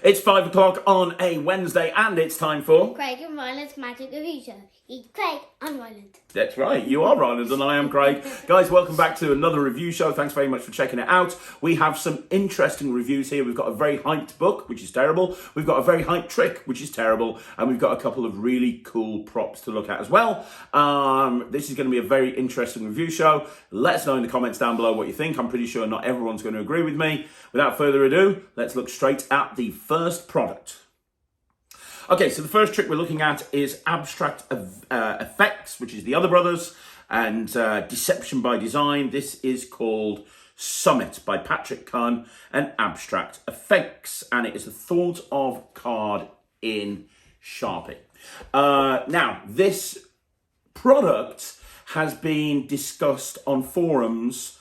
It's 5 o'clock on a Wednesday and it's time for... Craig and Ryland's Magic Review Show. It's Craig and Ryland. That's right, you are Ryland and I am Craig. Guys, welcome back to another review show. Thanks very much for checking it out. We have some interesting reviews here. We've got a very hyped book, which is terrible. We've got a very hyped trick, which is terrible. And we've got a couple of really cool props to look at as well. This is going to be a very interesting review show. Let us know in the comments down below what you think. I'm pretty sure not everyone's going to agree with me. Without further ado, let's look straight at the first product. Okay, so the first trick we're looking at is Abstract Effects, which is the other brothers, and Deception by Design. This is called Summit by Patrick Kahn and Abstract Effects, and it is a thought of card in Sharpie. Now, this product has been discussed on forums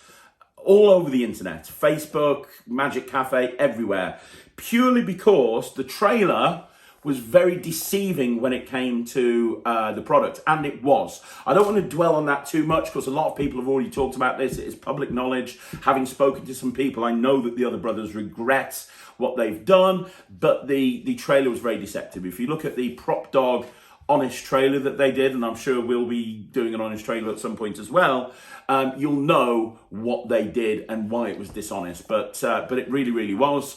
all over the internet, Facebook, Magic Cafe, everywhere, purely because the trailer was very deceiving when it came to the product, and it was. I don't want to dwell on that too much because a lot of people have already talked about this. It is public knowledge. Having spoken to some people, I know that the other brothers regret what they've done, but the trailer was very deceptive. If you look at the Prop Dog Honest trailer that they did, and I'm sure we'll be doing an Honest trailer at some point as well, you'll know what they did and why it was dishonest, but it really, really was.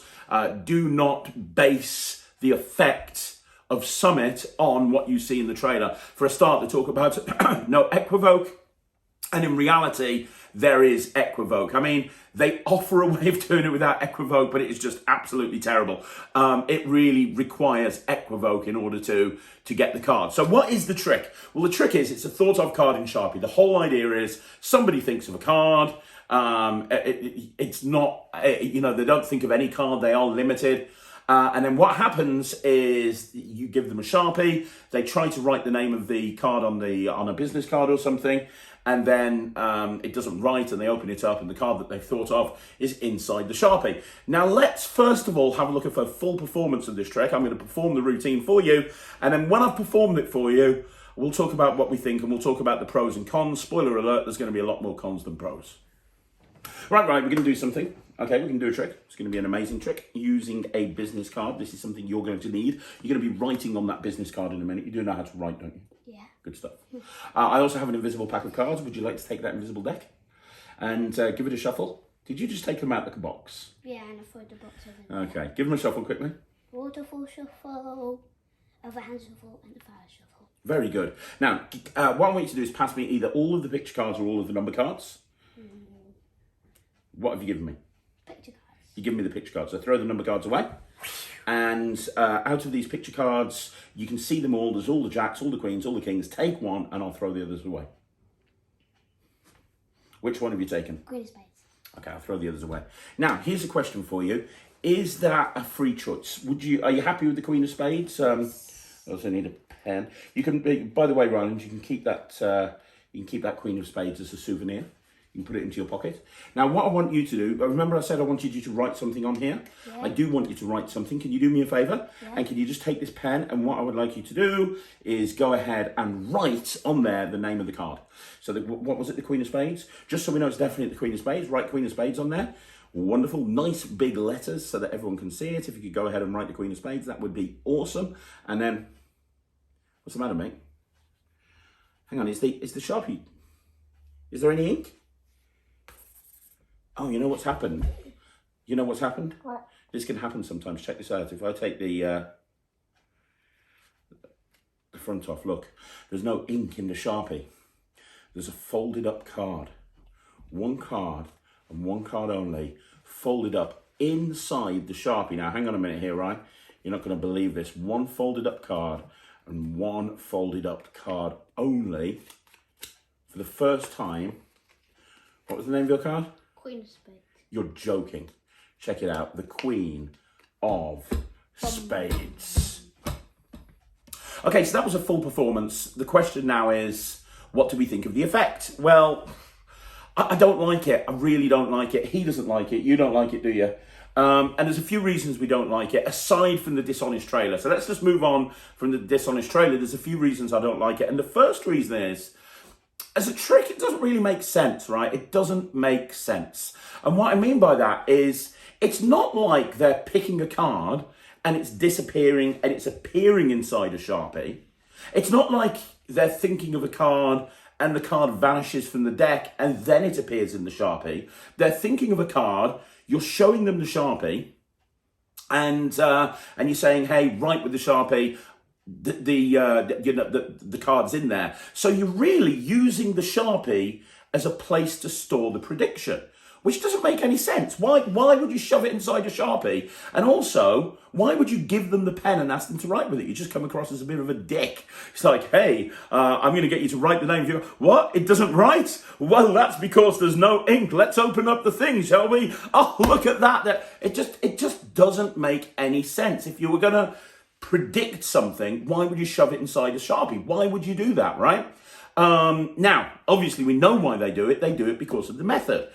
Do not base the effect of Summit on what you see in the trailer. For a start, they talk about no equivoke, and in reality, there is equivoke. I mean, they offer a way of doing it without equivoke, but it is just absolutely terrible. It really requires equivoke in order to get the card. So what is the trick? Well, the trick is it's a thought of card in Sharpie. The whole idea is somebody thinks of a card. It's not, they don't think of any card. They are limited. And then what happens is you give them a Sharpie, they try to write the name of the card on a business card or something, and then it doesn't write, and they open it up and the card that they've thought of is inside the Sharpie. Now let's first of all have a look at a full performance of this trick. I'm going to perform the routine for you, and then when I've performed it for you, we'll talk about what we think and we'll talk about the pros and cons. Spoiler alert, there's going to be a lot more cons than pros. Right, we're going to do something. Okay, we're going to do a trick. It's going to be an amazing trick using a business card. This is something you're going to need. You're going to be writing on that business card in a minute. You do know how to write, don't you? Yeah. Good stuff. I also have an invisible pack of cards. Would you like to take that invisible deck and give it a shuffle? Did you just take them out of the box? Yeah, and I threw the box over there. Okay, give them a shuffle quickly. Waterfall shuffle, overhand shuffle, and a fire shuffle. Very good. Now, what I want you to do is pass me either all of the picture cards or all of the number cards. What have you given me? Picture cards. You give me the picture cards. So throw the number cards away. And out of these picture cards, you can see them all. There's all the jacks, all the queens, all the kings. Take one and I'll throw the others away. Which one have you taken? Queen of spades. Okay, I'll throw the others away. Now, here's a question for you. Is that a free choice? Are you happy with the Queen of Spades? I also need a pen. You can, by the way, Ryland, you can keep that Queen of Spades as a souvenir. You can put it into your pocket. Now, what I want you to do, remember I said I wanted you to write something on here? Yeah. I do want you to write something. Can you do me a favour? Yeah. And can you just take this pen, and what I would like you to do is go ahead and write on there the name of the card. So what was it, the Queen of Spades? Just so we know it's definitely the Queen of Spades, write Queen of Spades on there. Wonderful, nice big letters so that everyone can see it. If you could go ahead and write the Queen of Spades, that would be awesome. And then, what's the matter, mate? Hang on, is the Sharpie, is there any ink? Oh, you know what's happened? You know what's happened? What? This can happen sometimes. Check this out. If I take the front off, look, there's no ink in the Sharpie. There's a folded up card. One card and one card only, folded up inside the Sharpie. Now, hang on a minute here, right? You're not going to believe this. One folded up card and one folded up card only for the first time. What was the name of your card? Queen of spades. You're joking. Check it out. The Queen of Spades. Okay, so that was a full performance. The question now is, what do we think of the effect? Well, I don't like it. I really don't like it. He doesn't like it. You don't like it, do you? And there's a few reasons we don't like it, aside from the dishonest trailer. So let's just move on from the dishonest trailer. There's a few reasons I don't like it. And the first reason is, as a trick, it doesn't really make sense, right? It doesn't make sense. And what I mean by that is, it's not like they're picking a card and it's disappearing and it's appearing inside a Sharpie. It's not like they're thinking of a card and the card vanishes from the deck and then it appears in the Sharpie. They're thinking of a card, you're showing them the Sharpie, and you're saying, hey, write with the Sharpie, the card's in there. So you're really using the Sharpie as a place to store the prediction, which doesn't make any sense. Why would you shove it inside a Sharpie? And also, why would you give them the pen and ask them to write with it? You just come across as a bit of a dick. It's like, hey, I'm going to get you to write the name. You go, what? It doesn't write? Well, that's because there's no ink. Let's open up the thing, shall we? Oh, look at that. It just doesn't make any sense. If you were going to predict something, why would you shove it inside a Sharpie? Why would you do that, right? Now, obviously, we know why they do it. They do it because of the method.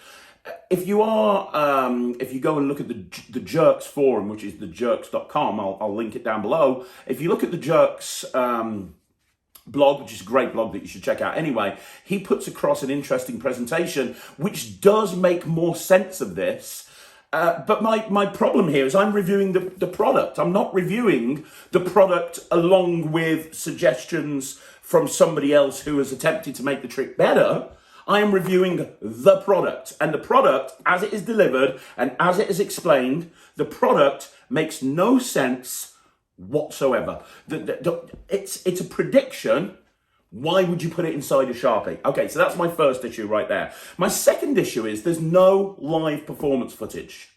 If you go and look at the Jerks forum, which is thejerks.com, I'll link it down below. If you look at the Jerks blog, which is a great blog that you should check out anyway, he puts across an interesting presentation, which does make more sense of this. But my problem here is I'm reviewing the product. I'm not reviewing the product along with suggestions from somebody else who has attempted to make the trick better. I am reviewing the product, and the product, as it is delivered and as it is explained, the product makes no sense whatsoever. It's a prediction. Why would you put it inside a Sharpie? Okay, so that's my first issue right there. My second issue is there's no live performance footage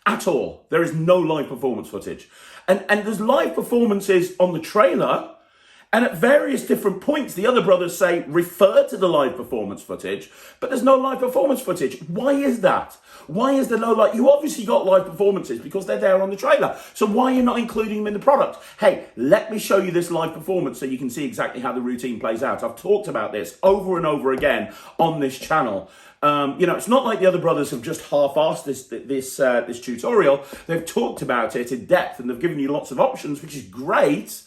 at all. There is no live performance footage. And there's live performances on the trailer. And at various different points, the other brothers say, refer to the live performance footage, but there's no live performance footage. Why is that? Why is there no live? You obviously got live performances because they're there on the trailer. So why are you not including them in the product? Hey, let me show you this live performance so you can see exactly how the routine plays out. I've talked about this over and over again on this channel. It's not like the other brothers have just half-assed this tutorial. They've talked about it in depth and they've given you lots of options, which is great.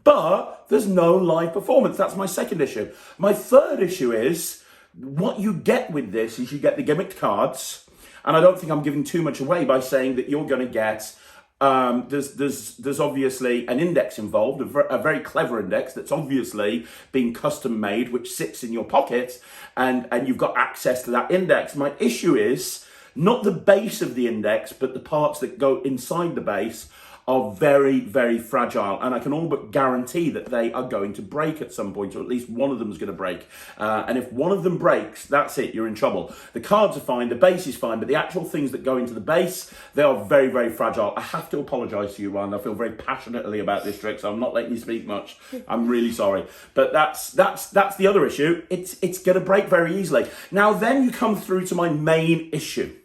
But there's no live performance. That's my second issue. My third issue is what you get with this is you get the gimmicked cards. And I don't think I'm giving too much away by saying that you're going to get, there's obviously an index involved, a very clever index that's obviously been custom made, which sits in your pocket and you've got access to that index. My issue is not the base of the index, but the parts that go inside the base are very, very fragile, and I can all but guarantee that they are going to break at some point, or at least one of them is going to break. And if one of them breaks, that's it, you're in trouble. The cards are fine, the base is fine, but the actual things that go into the base, they are very, very fragile. I have to apologise to you, Ryan. I feel very passionately about this trick, so I'm not letting you speak much. I'm really sorry. But that's the other issue. It's going to break very easily. Now, then you come through to my main issue.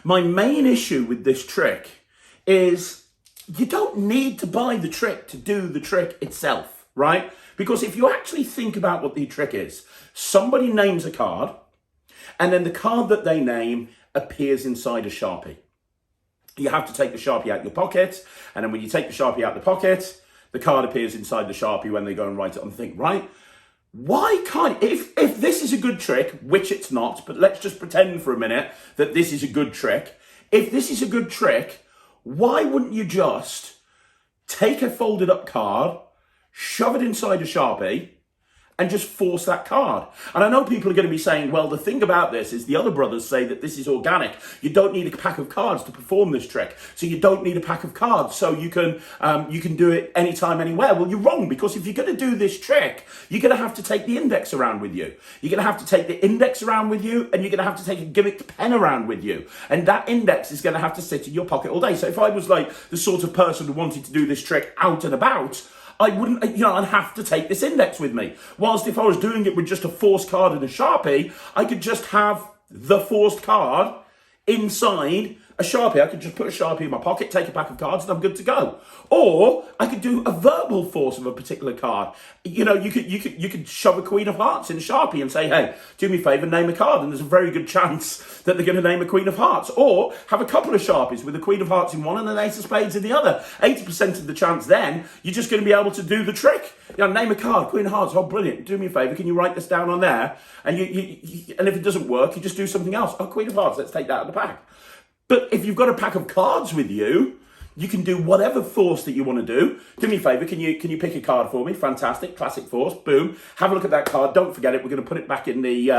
My main issue with this trick is you don't need to buy the trick to do the trick itself, right? Because if you actually think about what the trick is, somebody names a card, and then the card that they name appears inside a Sharpie. You have to take the Sharpie out your pocket, and then when you take the Sharpie out the pocket, the card appears inside the Sharpie when they go and write it on the thing, right? Why can't, if this is a good trick, which it's not, but let's just pretend for a minute that this is a good trick. If this is a good trick, why wouldn't you just take a folded up card, shove it inside a Sharpie, and just force that card? And I know people are going to be saying, well, the thing about this is the other brothers say that this is organic. You don't need a pack of cards to perform this trick. So you don't need a pack of cards. So you can do it anytime, anywhere. Well, you're wrong, because if you're going to do this trick, you're going to have to take the index around with you. You're going to have to take the index around with you, and you're going to have to take a gimmicked pen around with you. And that index is going to have to sit in your pocket all day. So if I was like the sort of person who wanted to do this trick out and about, I wouldn't, I'd have to take this index with me. Whilst if I was doing it with just a forced card and a Sharpie, I could just have the forced card inside a Sharpie. I could just put a Sharpie in my pocket, take a pack of cards, and I'm good to go. Or I could do a verbal force of a particular card. You could shove a Queen of Hearts in a Sharpie and say, hey, do me a favour, name a card. And there's a very good chance that they're going to name a Queen of Hearts. Or have a couple of Sharpies with a Queen of Hearts in one and an Ace of Spades in the other. 80% of the chance then, you're just going to be able to do the trick. Name a card, Queen of Hearts, oh, brilliant. Do me a favour, can you write this down on there? And and if it doesn't work, you just do something else. Oh, Queen of Hearts, let's take that out of the pack. But if you've got a pack of cards with you, You can do whatever force that you want to do. Do me a favour, can you pick a card for me? Fantastic, classic force. Boom. Have a look at that card. Don't forget it. We're going to put it back in the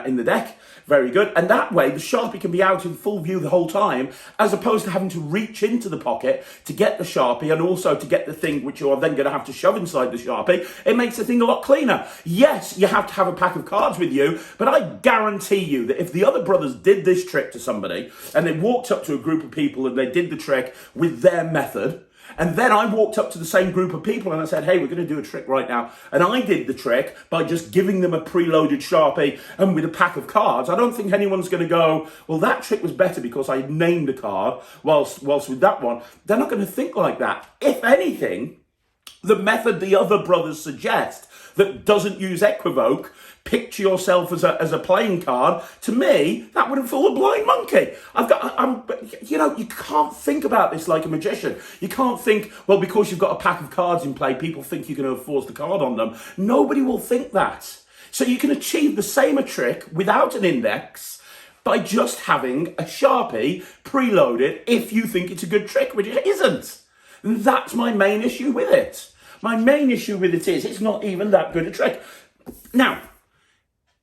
in the deck. Very good. And that way, the Sharpie can be out in full view the whole time, as opposed to having to reach into the pocket to get the Sharpie and also to get the thing which you're then going to have to shove inside the Sharpie. It makes the thing a lot cleaner. Yes, you have to have a pack of cards with you, but I guarantee you that if the other brothers did this trick to somebody and they walked up to a group of people and they did the trick with their method, and then I walked up to the same group of people and I said, hey, we're going to do a trick right now. And I did the trick by just giving them a preloaded Sharpie and with a pack of cards. I don't think anyone's going to go, well, that trick was better because I named a card, whilst with that one. They're not going to think like that. If anything, the method the other brothers suggest that doesn't use equivoke, picture yourself as a playing card, to me, that would fool a blind monkey. You can't think about this like a magician. You can't think, well, because you've got a pack of cards in play, people think you're going to force the card on them. Nobody will think that. So you can achieve the same trick without an index by just having a Sharpie preloaded if you think it's a good trick, which it isn't. And that's my main issue with it. My main issue with it is it's not even that good a trick. Now,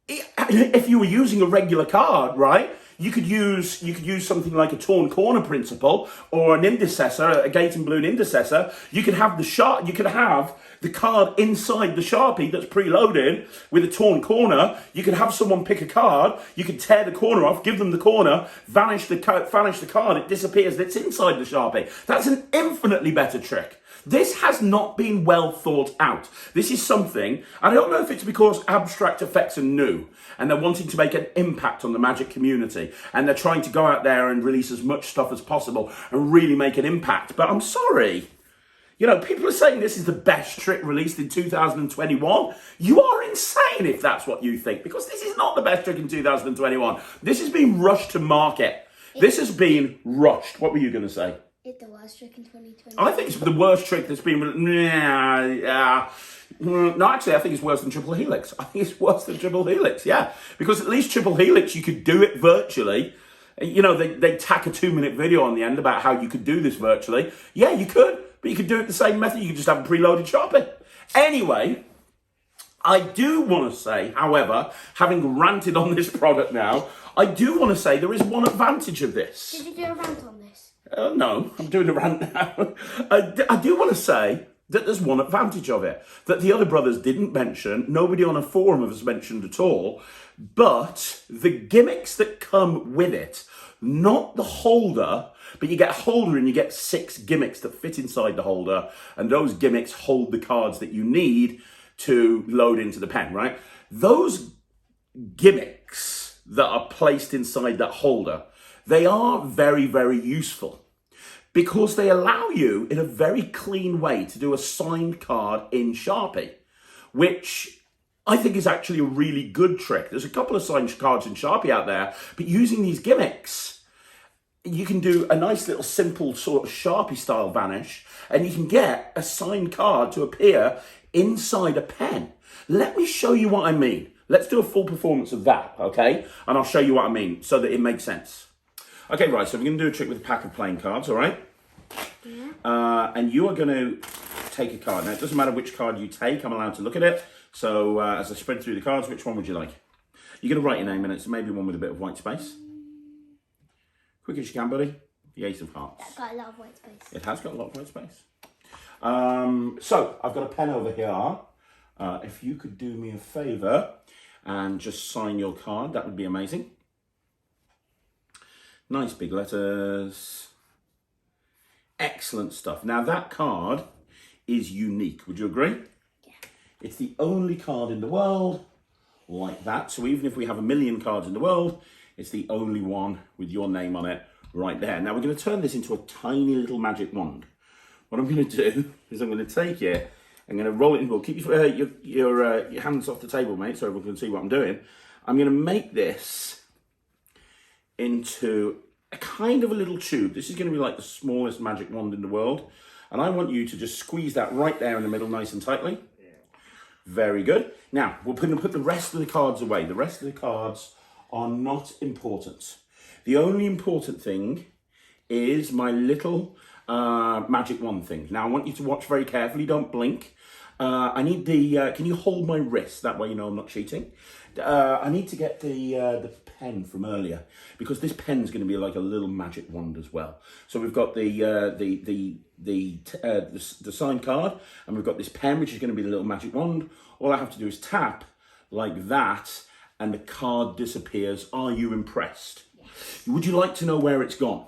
if you were using a regular card, right, you could use something like a torn corner principle or an indecessor, a gate and balloon indecessor. You could have the card inside the Sharpie that's preloaded with a torn corner. You could have someone pick a card. You could tear the corner off, give them the corner, vanish the card. It disappears. It's inside the Sharpie. That's an infinitely better trick. This has not been well thought out. This is something, I don't know if it's because abstract effects are new and they're wanting to make an impact on the magic community and they're trying to go out there and release as much stuff as possible and really make an impact. But I'm sorry. People are saying this is the best trick released in 2021. You are insane if that's what you think, because this is not the best trick in 2021. This has been rushed to market. This has been rushed. What were you going to say? It's the worst trick in 2020. I think it's the worst trick that's been... No, actually, I think it's worse than Triple Helix. I think it's worse than Triple Helix, yeah. Because at least Triple Helix, you could do it virtually. They tack a 2-minute video on the end about how you could do this virtually. Yeah, you could, but you could do it the same method. You could just have a preloaded Sharpie. Anyway, I do want to say, however, having ranted on this product now, I do want to say there is one advantage of this. Did you do a rant on this? No, I'm doing a rant now. I do want to say that there's one advantage of it that the other brothers didn't mention. Nobody on a forum has mentioned at all. But the gimmicks that come with it, not the holder, but you get a holder and you get 6 gimmicks that fit inside the holder. And those gimmicks hold the cards that you need to load into the pen, right? Those gimmicks that are placed inside that holder, they are very, very useful because they allow you in a very clean way to do a signed card in Sharpie, which I think is actually a really good trick. There's a couple of signed cards in Sharpie out there, but using these gimmicks, you can do a nice little simple sort of Sharpie style vanish, and you can get a signed card to appear inside a pen. Let me show you what I mean. Let's do a full performance of that, okay? And I'll show you what I mean so that it makes sense. Okay, right, so we're going to do a trick with a pack of playing cards, all right? Yeah. And you are going to take a card. Now, it doesn't matter which card you take. I'm allowed to look at it. So as I spread through the cards, which one would you like? You're going to write your name in it, so maybe one with a bit of white space. Quick as you can, buddy. The Ace of Hearts. That's got a lot of white space. It has got a lot of white space. So, I've got a pen over here. If you could do me a favour and just sign your card, that would be amazing. Nice big letters. Excellent stuff. Now that card is unique. Would you agree? Yeah. It's the only card in the world like that. So even if we have 1 million cards in the world, it's the only one with your name on it right there. Now we're going to turn this into a tiny little magic wand. What I'm going to do is I'm going to take it, I'm going to roll it in. Well, keep your hands off the table, mate, so everyone can see what I'm doing. I'm going to make this into a kind of a little tube. This is going to be like the smallest magic wand in the world. And I want you to just squeeze that right there in the middle nice and tightly. Yeah. Very good. Now, we're going to put the rest of the cards away. The rest of the cards are not important. The only important thing is my little magic wand thing. Now, I want you to watch very carefully. Don't blink. I need the... can you hold my wrist? That way you know I'm not cheating. I need to get the pen from earlier, because this pen's going to be like a little magic wand as well. So we've got the signed card, and we've got this pen, which is going to be the little magic wand. All I have to do is tap like that, and the card disappears. Are you impressed? Yes. Would you like to know where it's gone?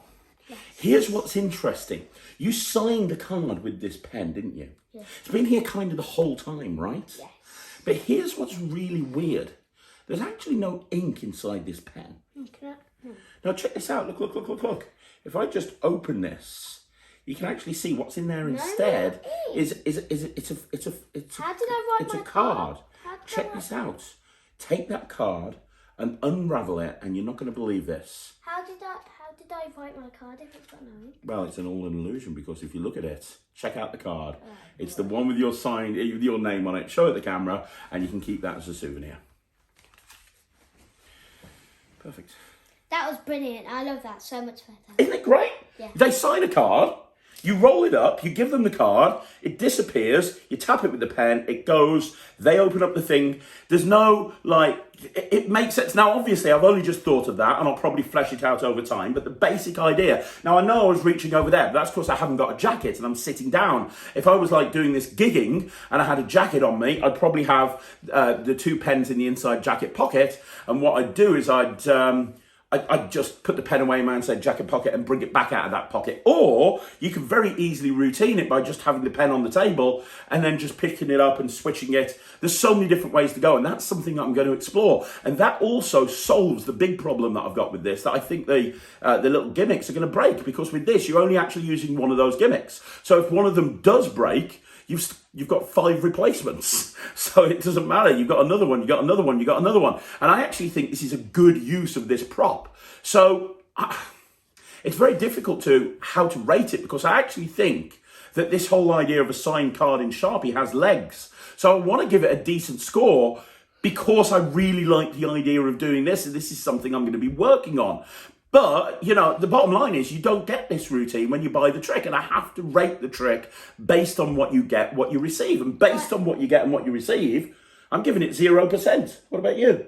Yes. Here's what's interesting. You signed a card with this pen, didn't you? Yes. It's been here kind of the whole time, right? Yes. But here's what's really weird. There's actually no ink inside this pen. Okay. Now check this out. Look. If I just open this, you can actually see what's in there instead. It's How did I write my card. Check this out. Take that card and unravel it, and you're not going to believe this. How did I write my card if it's got no ink? Well, it's all an illusion, because if you look at it, check out the card. It's the one with your sign, with your name on it. Show it the camera, and you can keep that as a souvenir. Perfect. That was brilliant. I love that so much better. Isn't it great? Yeah. They sign a card, you roll it up, you give them the card, it disappears, you tap it with the pen, it goes, they open up the thing. There's no, it makes sense. Now, obviously, I've only just thought of that, and I'll probably flesh it out over time, but the basic idea. Now, I know I was reaching over there, but that's because I haven't got a jacket and I'm sitting down. If I was doing this gigging and I had a jacket on me, I'd probably have the two pens in the inside jacket pocket, and what I'd do is I'd just put the pen away in my inside jacket pocket and bring it back out of that pocket. Or you can very easily routine it by just having the pen on the table and then just picking it up and switching it. There's so many different ways to go, and that's something that I'm going to explore. And that also solves the big problem that I've got with this, that I think the little gimmicks are going to break, because with this, you're only actually using one of those gimmicks. So if one of them does break, you've got 5 replacements. So it doesn't matter. You've got another one, you've got another one, you've got another one. And I actually think this is a good use of this prop. So it's very difficult how to rate it, because I actually think that this whole idea of a signed card in Sharpie has legs. So I want to give it a decent score, because I really like the idea of doing this, and this is something I'm going to be working on. But, the bottom line is you don't get this routine when you buy the trick, and I have to rate the trick based on what you get, what you receive. And based on what you get and what you receive, I'm giving it 0%. What about you?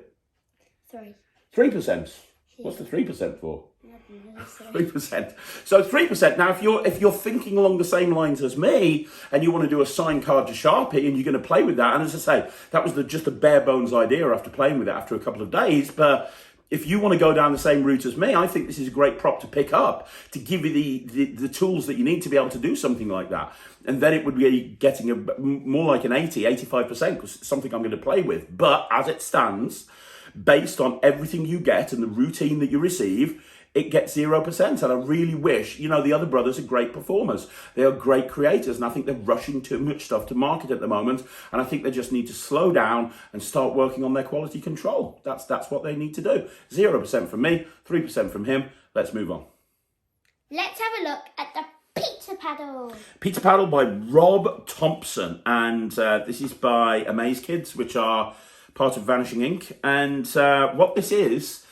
3. 3%? Yeah. What's the 3% for? 3%. So 3%. Now, if you're thinking along the same lines as me, and you want to do a signed card to Sharpie, and you're going to play with that, and as I say, that was just a bare bones idea after playing with it after a couple of days, but if you want to go down the same route as me, I think this is a great prop to pick up, to give you the tools that you need to be able to do something like that. And then it would be getting more like an 85%, because it's something I'm going to play with. But as it stands, based on everything you get and the routine that you receive, it gets 0%. And I really wish, the other brothers are great performers. They are great creators. And I think they're rushing too much stuff to market at the moment. And I think they just need to slow down and start working on their quality control. That's what they need to do. 0% from me, 3% from him. Let's move on. Let's have a look at the Pizza Paddle. Pizza Paddle by Rob Thompson. And this is by Amaze Kids, which are part of Vanishing Ink. And what this is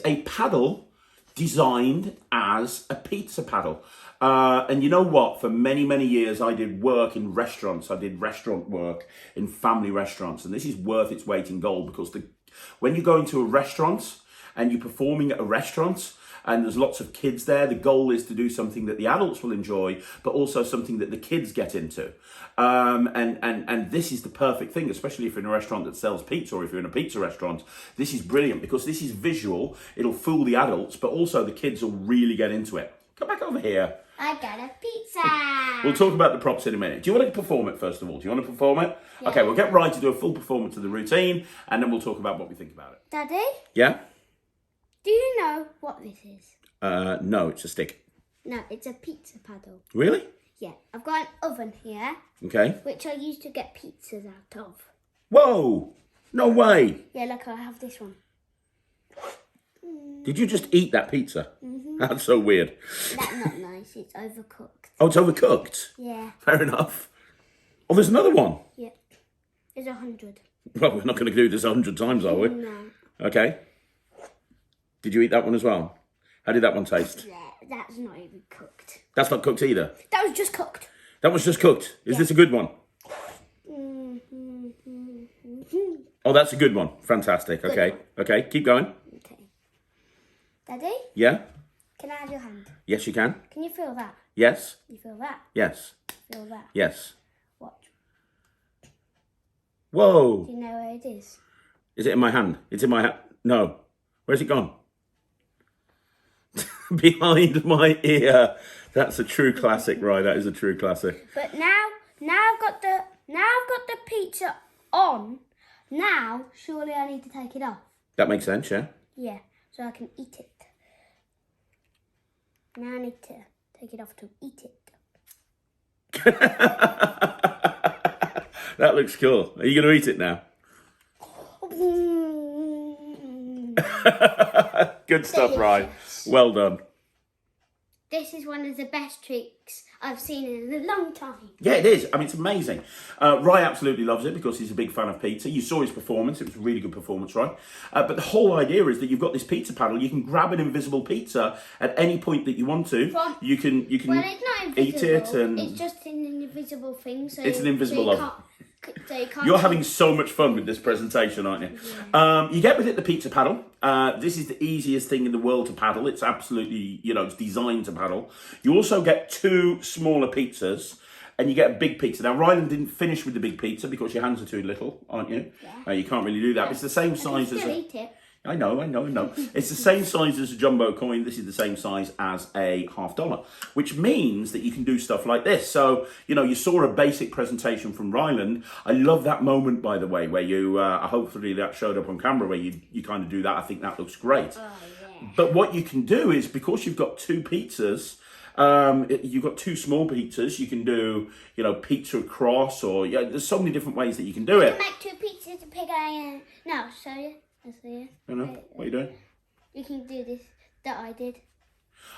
a paddle designed as a pizza paddle. And you know what? For many, many years, I did work in restaurants. I did restaurant work in family restaurants. And this is worth its weight in gold, because when you go into a restaurant and you're performing at a restaurant, and there's lots of kids there, the goal is to do something that the adults will enjoy, but also something that the kids get into. And this is the perfect thing, especially if you're in a restaurant that sells pizza, or if you're in a pizza restaurant. This is brilliant, because this is visual. It'll fool the adults, but also the kids will really get into it. Come back over here. I got a pizza. We'll talk about the props in a minute. Do you want to perform it first of all? Do you want to perform it? Yeah. Okay, we'll get Ryan to do a full performance of the routine, and then we'll talk about what we think about it. Daddy? Yeah? Do you know what this is? No, it's a stick. No, it's a pizza paddle. Really? Yeah. I've got an oven here. Okay. Which I used to get pizzas out of. Whoa! No way! Yeah, look, I have this one. Did you just eat that pizza? Mm-hmm. That's so weird. That's not nice. It's overcooked. Oh, it's overcooked? Yeah. Fair enough. Oh, there's another one? Yeah. There's 100. Well, we're not going to do this 100 times, are we? No. Okay. Did you eat that one as well? How did that one taste? Yeah, that's not even cooked. That's not cooked either. That was just cooked. That was just cooked. Is this a good one? Oh, that's a good one. Fantastic. Okay. Okay, keep going. Okay. Daddy? Yeah? Can I have your hand? Yes, you can. Can you feel that? Yes. You feel that? Yes. Feel that? Yes. Watch. Whoa. Do you know where it is? Is it in my hand? It's in my hand. No. Where's it gone? Behind my ear. That's a true classic, right? That is a true classic. But now I've got the pizza on. Now, surely I need to take it off. That makes sense, yeah? Yeah, so I can eat it. Now I need to take it off to eat it. That looks cool. Are you going to eat it now? Good stuff, Ryan. Well done. This is one of the best tricks I've seen in a long time. Yeah, it is. I mean, it's amazing. Rye absolutely loves it because he's a big fan of pizza. You saw his performance. It was a really good performance, right? But the whole idea is that you've got this pizza paddle. You can grab an invisible pizza at any point that you want to. You can well, it's not invisible. eat it. And it's just an invisible thing. So it's an invisible so oven. So you can't You're having so much fun with this presentation, aren't you? Yeah. You get with it the pizza paddle. This is the easiest thing in the world to paddle. It's absolutely, it's designed to paddle. You also get 2 smaller pizzas and you get a big pizza. Now, Ryland didn't finish with the big pizza because your hands are too little, aren't you? Yeah. You can't really do that. But it's the same size as eat it. I know. It's the same size as a jumbo coin. This is the same size as a $50, which means that you can do stuff like this. So, you saw a basic presentation from Ryland. I love that moment, by the way, where you, hopefully that showed up on camera, where you kind of do that. I think that looks great. Oh, yeah. But what you can do is, because you've got 2 pizzas, you've got 2 small pizzas, you can do, pizza across, or there's so many different ways that you can do it. You can make 2 pizzas, a pig eye, no, show you. I know. What are you doing? You can do this that I did.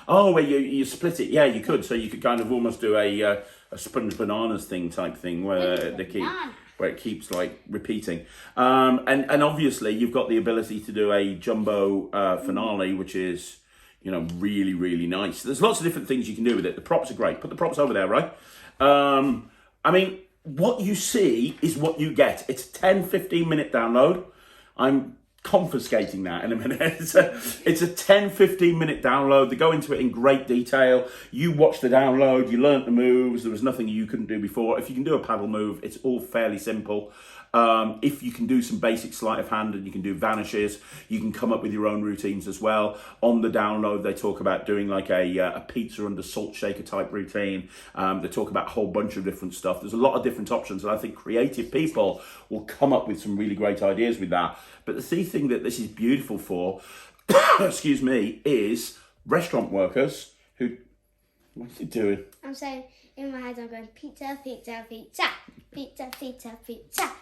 Oh, where you split it. Yeah, you could. So you could kind of almost do a sponge bananas thing type thing where it keeps like repeating. And obviously you've got the ability to do a jumbo finale, which is really, really nice. There's lots of different things you can do with it. The props are great. Put the props over there, right? I mean, what you see is what you get. It's a 10-15 minute download. I'm confiscating that in a minute. It's a 10-15 minute download. They go into it in great detail. You watch the download, you learnt the moves. There was nothing you couldn't do before. If you can do a paddle move, it's all fairly simple. If you can do some basic sleight of hand and you can do vanishes, you can come up with your own routines as well. On the download, they talk about doing like a pizza under salt shaker type routine. They talk about a whole bunch of different stuff. There's a lot of different options, and I think creative people will come up with some really great ideas with that. But the key thing that this is beautiful for, excuse me, is restaurant workers who, what's he doing? I'm saying, in my head I'm going, pizza, pizza, pizza, pizza, pizza, pizza.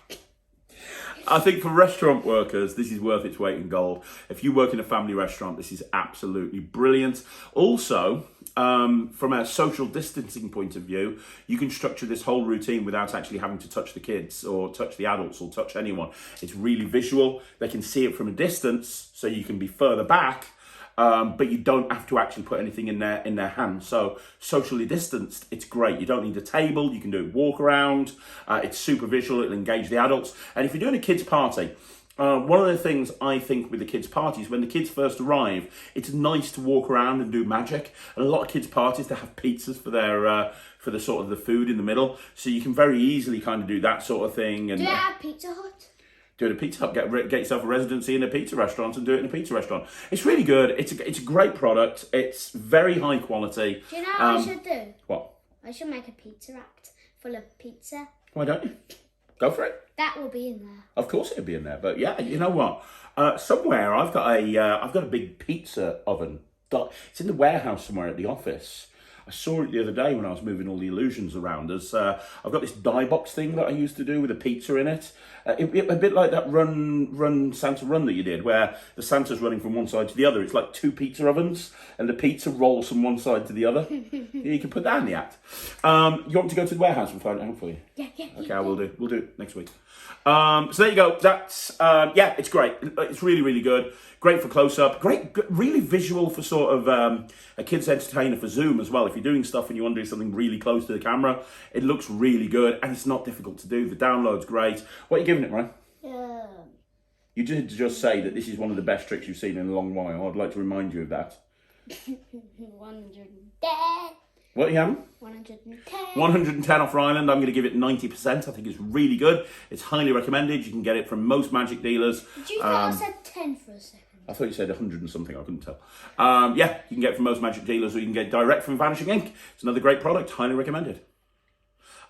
I think for restaurant workers, this is worth its weight in gold. If you work in a family restaurant, this is absolutely brilliant. Also, from a social distancing point of view, you can structure this whole routine without actually having to touch the kids or touch the adults or touch anyone. It's really visual. They can see it from a distance, so you can be further back. But you don't have to actually put anything in their hand. So socially distanced, it's great. You don't need a table. You can do a walk around. It's super visual. It'll engage the adults. And if you're doing a kids party, one of the things I think with the kids parties, when the kids first arrive, it's nice to walk around and do magic. And a lot of kids parties, they have pizzas for their for the sort of the food in the middle. So you can very easily kind of do that sort of thing. And do you have Pizza Hut? Do it at a Pizza Hut, get yourself a residency in a pizza restaurant and do it in a pizza restaurant. It's really good. It's a great product. It's very high quality. Do you know what I should do? What? I should make a pizza act full of pizza. Why don't you? Go for it. That will be in there. Of course it'll be in there. But yeah, you know what? Somewhere I've got a big pizza oven. It's in the warehouse somewhere at the office. I saw it the other day when I was moving all the illusions around us. I've got this die box thing that I used to do with a pizza in it. A bit like that run Santa run that you did, where the Santa's running from one side to the other. It's like 2 pizza ovens, and the pizza rolls from one side to the other. You can put that in the act. You want me to go to the warehouse and find it out for you? Yeah. Okay, I will do. We'll do it next week. So there you go. That's it's great. It's really, really good. Great for close-up. Great, really visual for sort of a kid's entertainer for Zoom as well. If you're doing stuff and you want to do something really close to the camera, it looks really good and it's not difficult to do. The download's great. What are you giving it, Ryan? You did just say that this is one of the best tricks you've seen in a long while. I'd like to remind you of that. 110. What are you having? 110. 110 off Ryland. I'm going to give it 90%. I think it's really good. It's highly recommended. You can get it from most magic dealers. Did you thought I said 10 for a second? I thought you said 100 and something. I couldn't tell. Yeah, you can get it from most magic dealers, or you can get it direct from Vanishing Ink. It's another great product. Highly recommended.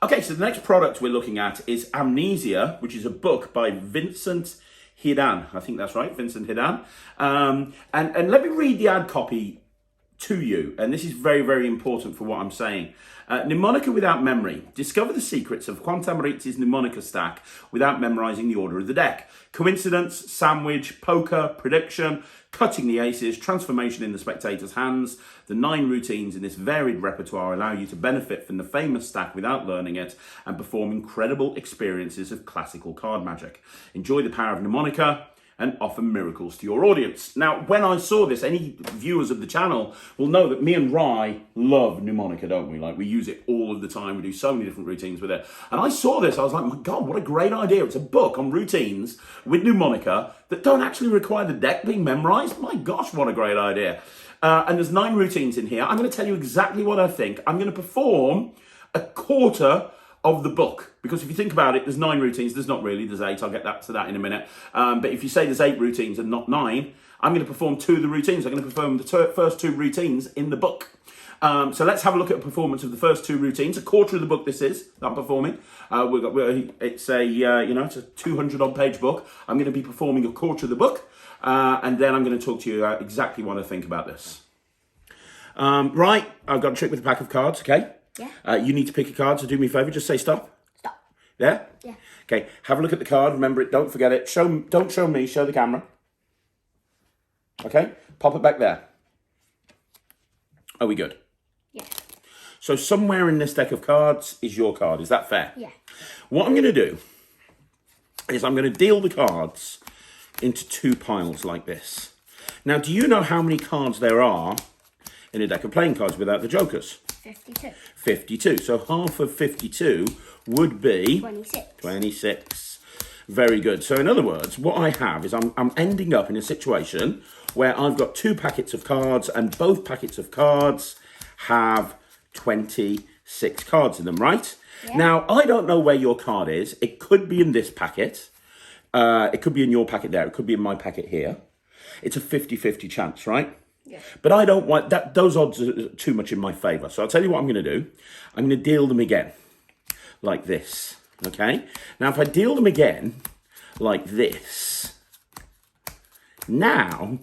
Okay, so the next product we're looking at is Amnesia, which is a book by Vincent Hedan. I think that's right, Vincent Hedan. And let me read the ad copy to you, and this is very, very important for what I'm saying. Mnemonica without memory. Discover the secrets of Quantum Ritz's mnemonica stack without memorizing the order of the deck. Coincidence, sandwich, poker, prediction, cutting the aces, transformation in the spectator's hands. The 9 routines in this varied repertoire allow you to benefit from the famous stack without learning it and perform incredible experiences of classical card magic. Enjoy the power of mnemonica and offer miracles to your audience. Now, when I saw this, any viewers of the channel will know that me and Rye love mnemonica, don't we? Like, we use it all of the time. We do so many different routines with it. And I saw this, I was like, my God, what a great idea. It's a book on routines with mnemonica that don't actually require the deck being memorized. My gosh, what a great idea. And there's 9 routines in here. I'm gonna tell you exactly what I think. I'm gonna perform a quarter of the book, because if you think about it, there's 9 routines. There's not really, there's 8. I'll get to that in a minute. But if you say there's 8 routines and not 9, I'm going to perform 2 of the routines. I'm going to perform the first 2 routines in the book. So let's have a look at a performance of the first 2 routines. A quarter of the book this is that I'm performing. It's a 200 odd page book. I'm going to be performing a quarter of the book, and then I'm going to talk to you exactly what I think about this. Right, I've got a trick with a pack of cards. Okay. Yeah. You need to pick a card, so do me a favour, just say stop. Stop. Yeah? Yeah. Okay, have a look at the card, remember it, don't forget it. Don't show me, show the camera. Okay, pop it back there. Are we good? Yeah. So somewhere in this deck of cards is your card, is that fair? Yeah. What I'm going to do is I'm going to deal the cards into 2 piles like this. Now, do you know how many cards there are in a deck of playing cards without the jokers? 52. 52. So half of 52 would be 26. 26. Very good. So in other words, what I have is I'm ending up in a situation where I've got 2 packets of cards, and both packets of cards have 26 cards in them, right? Yeah. Now, I don't know where your card is. It could be in this packet. It could be in your packet there. It could be in my packet here. It's a 50-50 chance, right? Yeah. But I don't want that. Those odds are too much in my favour. So I'll tell you what I'm going to do. I'm going to deal them again, like this. Okay. Now, if I deal them again, like this, now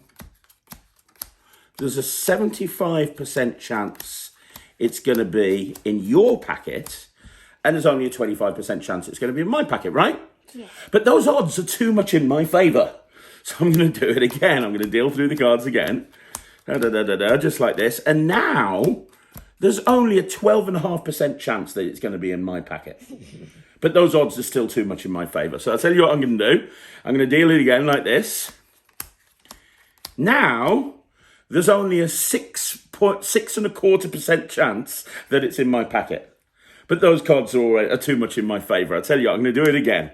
there's a 75% chance it's going to be in your packet, and there's only a 25% chance it's going to be in my packet, right? Yeah. But those odds are too much in my favour. So I'm going to do it again. I'm going to deal through the cards again. Just like this. And now, there's only a 12.5% chance that it's going to be in my packet. But those odds are still too much in my favour. So I'll tell you what I'm going to do. I'm going to deal it again like this. Now, there's only a 6.25% chance that it's in my packet. But those cards are too much in my favour. I'll tell you what, I'm going to do it again.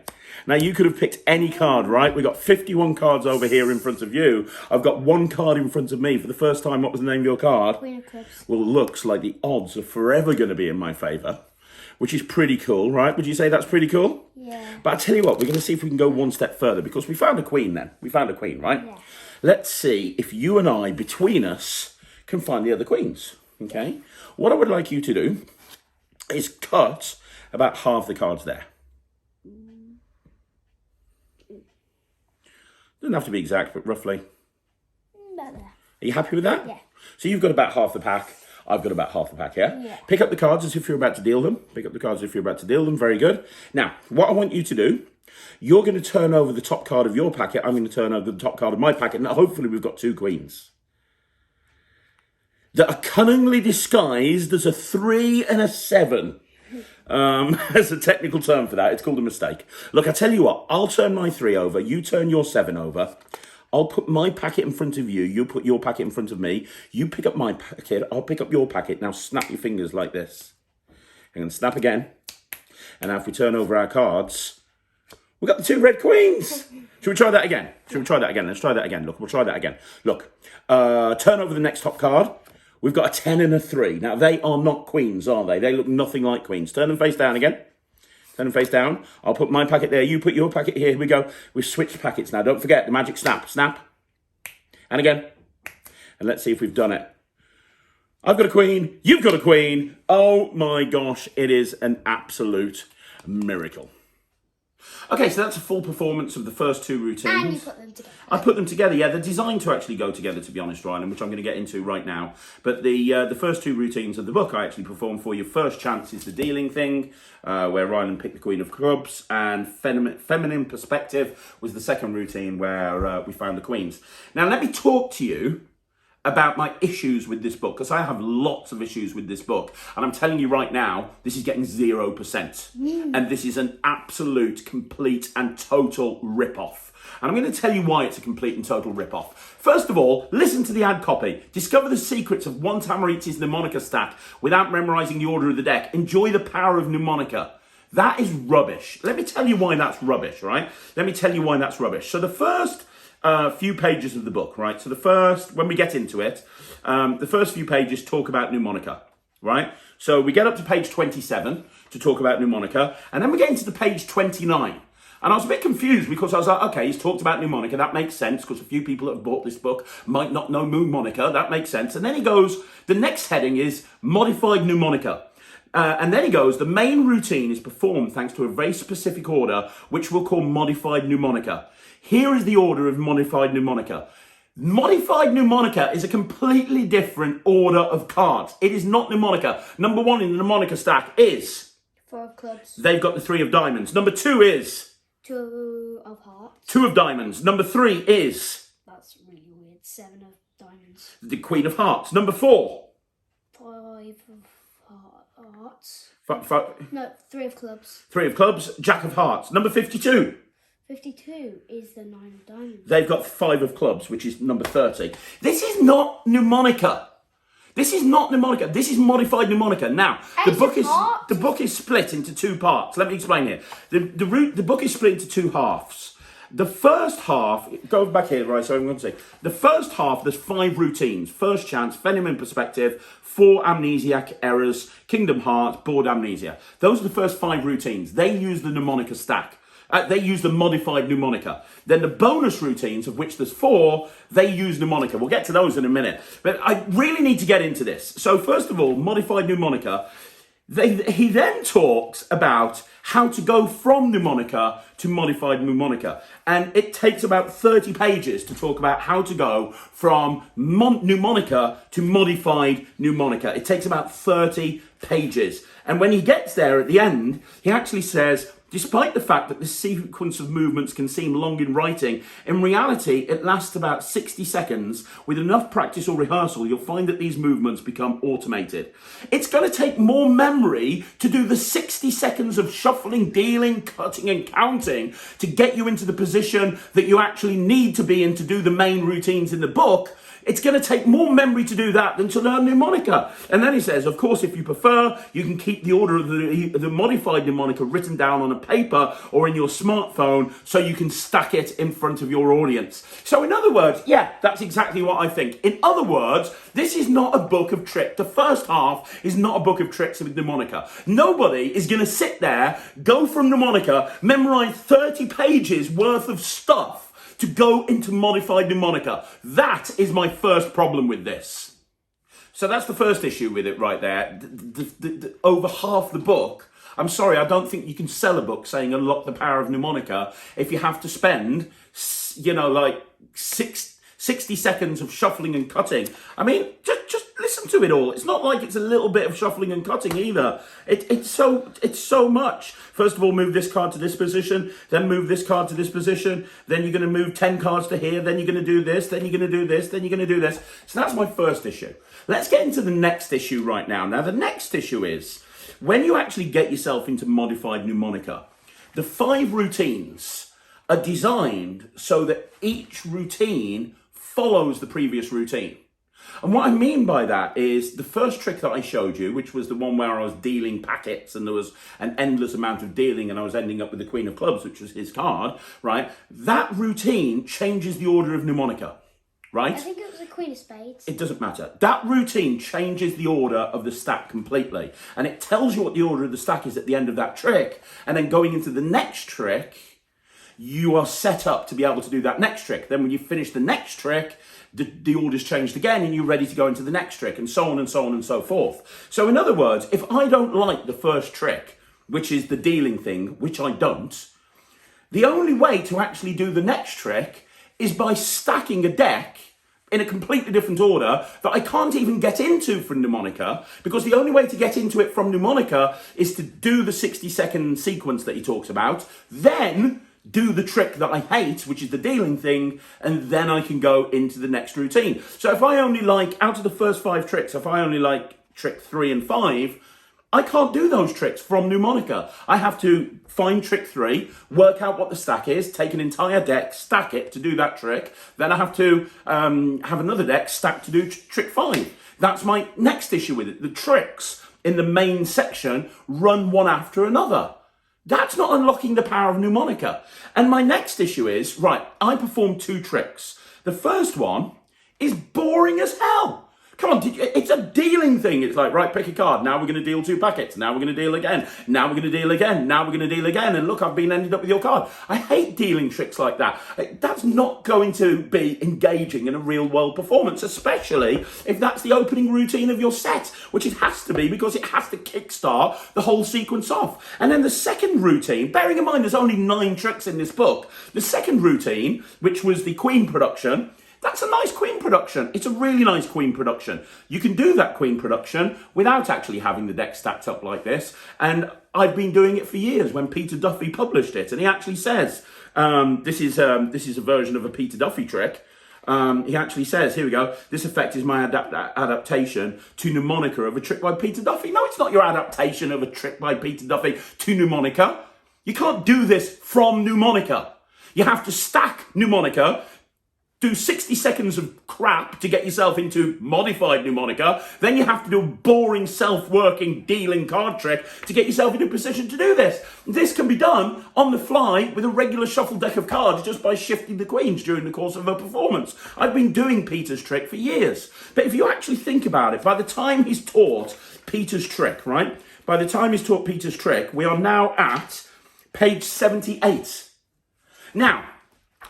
Now, you could have picked any card, right? We've got 51 cards over here in front of you. I've got 1 card in front of me for the first time. What was the name of your card? Queen of Clubs. Well, it looks like the odds are forever going to be in my favour, which is pretty cool, right? Would you say that's pretty cool? Yeah. But I'll tell you what, we're going to see if we can go one step further, because we found a queen then. We found a queen, right? Yeah. Let's see if you and I, between us, can find the other queens, okay? What I would like you to do is cut about half the cards there. Doesn't have to be exact, but roughly. About there. Are you happy with that? Yeah. So you've got about half the pack. I've got about half the pack, yeah? Yeah. Pick up the cards as if you're about to deal them. Pick up the cards as if you're about to deal them. Very good. Now, what I want you to do, you're going to turn over the top card of your packet. I'm going to turn over the top card of my packet. Now, hopefully we've got 2 queens that are cunningly disguised as a 3 and a 7. There's a technical term for that. It's called a mistake. Look, I tell you what, I'll turn my 3 over. You turn your 7 over. I'll put my packet in front of you. You put your packet in front of me. You pick up my packet. I'll pick up your packet. Now snap your fingers like this. And snap again. And now if we turn over our cards, we've got the 2 red queens. Should we try that again? Let's try that again. Look, we'll try that again. Look, turn over the next top card. We've got a 10 and a 3. Now, they are not queens, are they? They look nothing like queens. Turn them face down again. Turn them face down. I'll put my packet there. You put your packet here. Here we go. We've switched packets now. Don't forget the magic snap. Snap. And again. And let's see if we've done it. I've got a queen. You've got a queen. Oh, my gosh. It is an absolute miracle. Okay, so that's a full performance of the first 2 routines. And you put them together. I put them together, yeah. They're designed to actually go together, to be honest, Ryland, which I'm going to get into right now. But the first 2 routines of the book I actually performed for you. First chance is the dealing thing, where Ryland picked the Queen of Clubs, and feminine perspective was the second routine where we found the queens. Now, let me talk to you about my issues with this book, because I have lots of issues with this book, and I'm telling you right now, this is getting 0%, and this is an absolute, complete and total rip-off. And I'm going to tell you why it's a complete and total rip-off. First of all, listen to the ad copy. Discover the secrets of one Tamaritz's mnemonica stack without memorising the order of the deck. Enjoy the power of mnemonica. That is rubbish. Let me tell you why that's rubbish, right? Let me tell you why that's rubbish. So the first few pages of the book, right? So when we get into it, the first few pages talk about mnemonica, right? So we get up to page 27 to talk about mnemonica, and then we get into the page 29. And I was a bit confused because I was like, okay, he's talked about mnemonica. That makes sense because a few people that have bought this book might not know mnemonica. That makes sense. And then he goes, the next heading is modified mnemonica. And then he goes, the main routine is performed thanks to a very specific order, which we'll call modified mnemonica. Here is the order of modified mnemonica. Modified mnemonica is a completely different order of cards. It is not mnemonica. Number 1 in the mnemonica stack is 4 of clubs. They've got the 3 of diamonds. Number 2 is 2 of hearts. 2 of diamonds. Number 3 is That's really weird. 7 of diamonds. the Queen of Hearts. Number 4. 5 of hearts. No, 3 of clubs. 3 of clubs. Jack of Hearts. Number 52. 52 is the 9 of diamonds. They've got 5 of clubs, which is number 30. This is not mnemonica. This is not mnemonica. This is modified mnemonica. Now, the book is split into 2 parts. Let me explain here. The book is split into 2 halves. The first half, go back here, right, so I'm going to say, the first half, there's 5 routines. First chance, feminine perspective, 4 amnesiac errors, kingdom heart, board amnesia. Those are the first 5 routines. They use the mnemonica stack. They use the modified mnemonica. Then the bonus routines, of which there's 4, they use mnemonica. We'll get to those in a minute. But I really need to get into this. So first of all, modified mnemonica. He then talks about how to go from mnemonica to modified mnemonica. And it takes about 30 pages to talk about how to go from mnemonica to modified mnemonica. It takes about 30 pages. And when he gets there at the end, he actually says, despite the fact that this sequence of movements can seem long in writing, in reality, it lasts about 60 seconds. With enough practice or rehearsal, you'll find that these movements become automated. It's going to take more memory to do the 60 seconds of shuffling, dealing, cutting, and counting to get you into the position that you actually need to be in to do the main routines in the book. It's going to take more memory to do that than to learn mnemonica. And then he says, of course, if you prefer, you can keep the order of the modified mnemonica written down on a paper or in your smartphone so you can stack it in front of your audience. So in other words, yeah, that's exactly what I think. In other words, this is not a book of tricks. The first half is not a book of tricks with mnemonica. Nobody is going to sit there, go from mnemonica, memorize 30 pages worth of stuff to go into modified mnemonica. That is my first problem with this. So that's the first issue with it right there. Over half the book, I'm sorry, I don't think you can sell a book saying unlock the power of mnemonica if you have to spend, like 60 seconds of shuffling and cutting. I mean, just listen to it all. It's not like it's a little bit of shuffling and cutting either. It's so much. First of all, move this card to this position, then move this card to this position, then you're going to move 10 cards to here, then you're going to do this, then you're going to do this, then you're going to do this. So that's my first issue. Let's get into the next issue right now. Now, the next issue is when you actually get yourself into modified mnemonica, the 5 routines are designed so that each routine follows the previous routine. And what I mean by that is the first trick that I showed you, which was the one where I was dealing packets and there was an endless amount of dealing and I was ending up with the Queen of Clubs, which was his card, right? That routine changes the order of mnemonica, right? I think it was the Queen of Spades. It doesn't matter. That routine changes the order of the stack completely. And it tells you what the order of the stack is at the end of that trick. And then going into the next trick, you are set up to be able to do that next trick. Then when you finish the next trick, the order's changed again and you're ready to go into the next trick, and so on and so on and so forth. So in other words, if I don't like the first trick, which is the dealing thing, which I don't, the only way to actually do the next trick is by stacking a deck in a completely different order that I can't even get into from mnemonica, because the only way to get into it from mnemonica is to do the 60-second sequence that he talks about, then do the trick that I hate, which is the dealing thing, and then I can go into the next routine. So if I only like, out of the first 5 tricks, if I only like trick 3 and 5, I can't do those tricks from mnemonica. I have to find trick 3, work out what the stack is, take an entire deck, stack it to do that trick. Then I have to have another deck stacked to do trick 5. That's my next issue with it. The tricks in the main section run one after another. That's not unlocking the power of mnemonica. And my next issue is, right, I performed 2 tricks. The first one is boring as hell. Come on, it's a dealing thing. It's like, right, pick a card. Now we're going to deal 2 packets. Now we're going to deal again. Now we're going to deal again. Now we're going to deal again. And look, I've been ended up with your card. I hate dealing tricks like that. That's not going to be engaging in a real world performance, especially if that's the opening routine of your set, which it has to be, because it has to kickstart the whole sequence off. And then the second routine, bearing in mind there's only 9 tricks in this book, the second routine, which was the Queen production, that's a nice Queen production. It's a really nice Queen production. You can do that Queen production without actually having the deck stacked up like this. And I've been doing it for years when Peter Duffy published it. And he actually says, this is a version of a Peter Duffy trick. He actually says, here we go, this effect is my adaptation to mnemonica of a trick by Peter Duffy. No, it's not your adaptation of a trick by Peter Duffy to mnemonica. You can't do this from mnemonica. You have to stack mnemonica, do 60 seconds of crap to get yourself into modified mnemonica. Then you have to do a boring, self-working dealing card trick to get yourself into a position to do this. This can be done on the fly with a regular shuffle deck of cards just by shifting the queens during the course of a performance. I've been doing Peter's trick for years. But if you actually think about it, by the time he's taught Peter's trick, right? By the time he's taught Peter's trick, we are now at page 78. Now,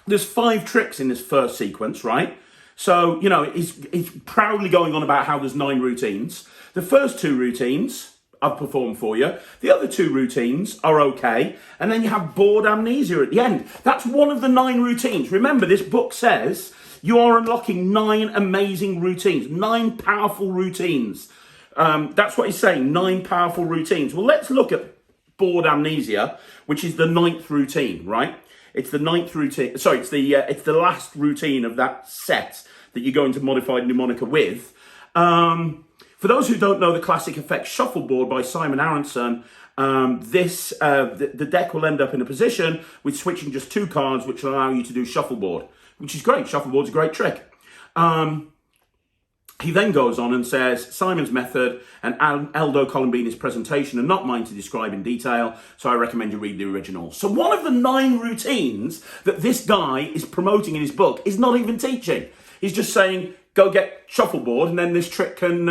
there's 5 tricks in this first sequence, right? So, you know, he's proudly going on about how there's 9 routines. The first 2 routines I've performed for you. The other 2 routines are okay. And then you have board amnesia at the end. That's one of the 9 routines. Remember, this book says you are unlocking 9 amazing routines, 9 powerful routines. That's what he's saying, 9 powerful routines. Well, let's look at board amnesia, which is the 9th routine, right? It's the 9th routine. Sorry, it's the last routine of that set that you go into modified mnemonica with. For those who don't know the classic effect shuffleboard by Simon Aronson, the deck will end up in a position with switching just 2 cards, which will allow you to do shuffleboard, which is great. Shuffleboard's a great trick. He then goes on and says, Simon's method and Aldo Colombini's presentation are not mine to describe in detail, so I recommend you read the original. So one of the 9 routines that this guy is promoting in his book is not even teaching. He's just saying, go get shuffleboard, and then this trick can,